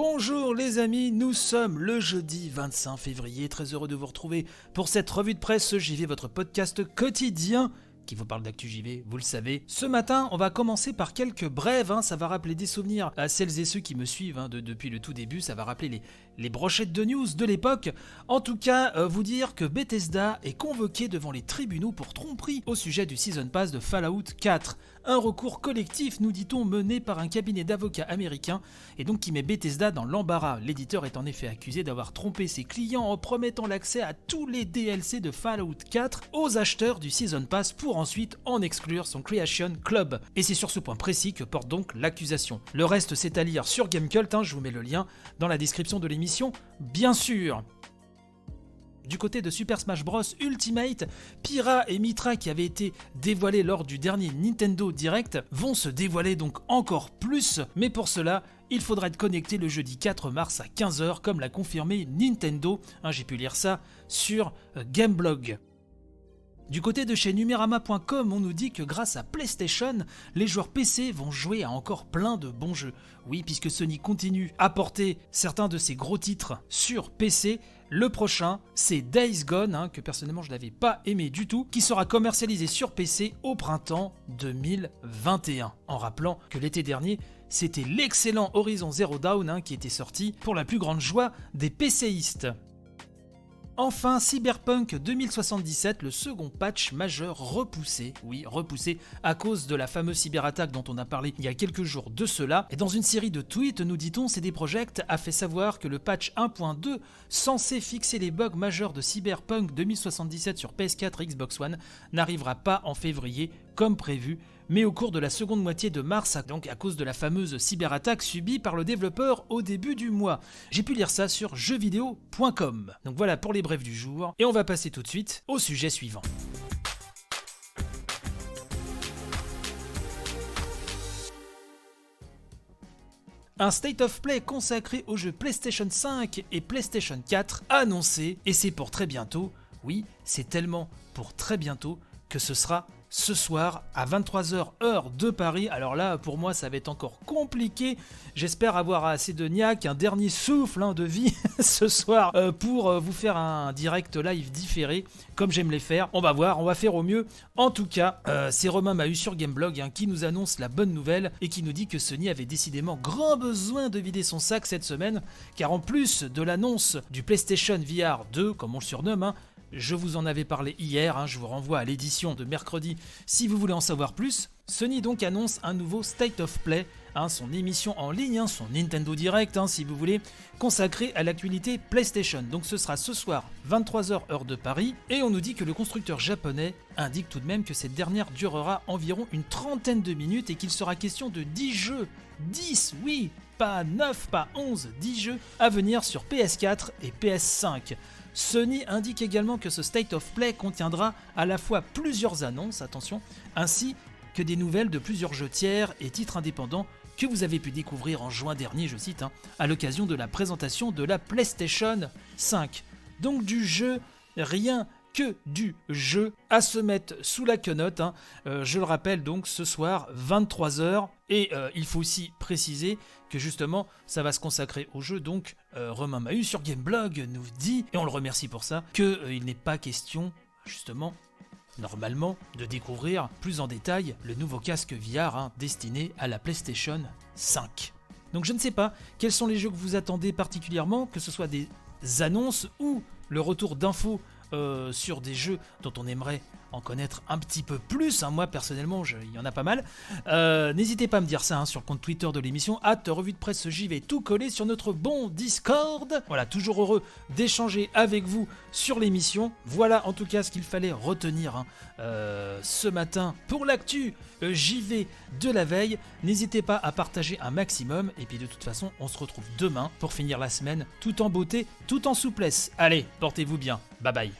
Bonjour les amis, nous sommes le jeudi 25 février, très heureux de vous retrouver pour cette revue de presse JV, votre podcast quotidien qui vous parle d'actu JV, vous le savez. Ce matin, on va commencer par quelques brèves, ça va rappeler des souvenirs à celles et ceux qui me suivent depuis le tout début, ça va rappeler les brochettes de news de l'époque. En tout cas, vous dire que Bethesda est convoqué devant les tribunaux pour tromperie au sujet du Season Pass de Fallout 4. Un recours collectif, nous dit-on, mené par un cabinet d'avocats américain et donc qui met Bethesda dans l'embarras. L'éditeur est en effet accusé d'avoir trompé ses clients en promettant l'accès à tous les DLC de Fallout 4 aux acheteurs du Season Pass pour ensuite en exclure son Creation Club. Et c'est sur ce point précis que porte donc l'accusation. Le reste c'est à lire sur Gamecult, je vous mets le lien dans la description de l'émission, bien sûr. Du côté de Super Smash Bros Ultimate, Pyra et Mythra qui avaient été dévoilés lors du dernier Nintendo Direct vont se dévoiler donc encore plus, mais pour cela, il faudra être connecté le jeudi 4 mars à 15h comme l'a confirmé Nintendo, j'ai pu lire ça sur Gameblog. Du côté de chez Numerama.com, on nous dit que grâce à PlayStation, les joueurs PC vont jouer à encore plein de bons jeux. Oui, puisque Sony continue à porter certains de ses gros titres sur PC, le prochain, c'est Days Gone, que personnellement je n'avais pas aimé du tout, qui sera commercialisé sur PC au printemps 2021. En rappelant que l'été dernier, c'était l'excellent Horizon Zero Dawn qui était sorti pour la plus grande joie des PCistes. Enfin, Cyberpunk 2077, le second patch majeur repoussé, à cause de la fameuse cyberattaque dont on a parlé il y a quelques jours de cela. Et dans une série de tweets, nous dit-on, CD Projekt a fait savoir que le patch 1.2, censé fixer les bugs majeurs de Cyberpunk 2077 sur PS4 et Xbox One, n'arrivera pas en février comme prévu, mais au cours de la seconde moitié de mars, donc à cause de la fameuse cyberattaque subie par le développeur au début du mois. J'ai pu lire ça sur jeuxvideo.com. Donc voilà pour les brèves du jour, et on va passer tout de suite au sujet suivant. Un State of Play consacré aux jeux PlayStation 5 et PlayStation 4 annoncé, et c'est pour très bientôt. Oui, c'est tellement pour très bientôt que ce sera ce soir à 23h heure de Paris. Alors là, pour moi, ça va être encore compliqué. J'espère avoir assez de niaque, un dernier souffle de vie ce soir pour vous faire un direct live différé, comme j'aime les faire. On va voir, on va faire au mieux. En tout cas, c'est Romain Mahut sur Gameblog qui nous annonce la bonne nouvelle et qui nous dit que Sony avait décidément grand besoin de vider son sac cette semaine, car en plus de l'annonce du PlayStation VR 2, comme on le surnomme, je vous en avais parlé hier, je vous renvoie à l'édition de mercredi si vous voulez en savoir plus. Sony donc annonce un nouveau State of Play, son émission en ligne, son Nintendo Direct si vous voulez, consacré à l'actualité PlayStation. Donc ce sera ce soir, 23h heure de Paris, et on nous dit que le constructeur japonais indique tout de même que cette dernière durera environ une trentaine de minutes et qu'il sera question de 10 jeux, 10, oui, pas 9, pas 11, 10 jeux à venir sur PS4 et PS5. Sony indique également que ce State of Play contiendra à la fois plusieurs annonces, attention, ainsi que des nouvelles de plusieurs jeux tiers et titres indépendants que vous avez pu découvrir en juin dernier, je cite, à l'occasion de la présentation de la PlayStation 5. Donc du jeu, rien que du jeu à se mettre sous la quenotte. Je le rappelle donc ce soir 23h, et il faut aussi préciser que justement ça va se consacrer au jeu. Donc Romain Mahut sur Gameblog nous dit, et on le remercie pour ça, qu'il n'est pas question justement normalement de découvrir plus en détail le nouveau casque VR destiné à la PlayStation 5. Donc je ne sais pas quels sont les jeux que vous attendez particulièrement, que ce soit des annonces ou le retour d'infos sur des jeux dont on aimerait en connaître un petit peu plus. Moi personnellement, il y en a pas mal. N'hésitez pas à me dire ça sur le compte Twitter de l'émission, @revue de presse JV, tout collé sur notre bon Discord. Voilà, toujours heureux d'échanger avec vous sur l'émission. Voilà en tout cas ce qu'il fallait retenir ce matin pour l'actu JV de la veille. N'hésitez pas à partager un maximum, et puis de toute façon on se retrouve demain pour finir la semaine tout en beauté, tout en souplesse. Allez, portez-vous bien, bye bye.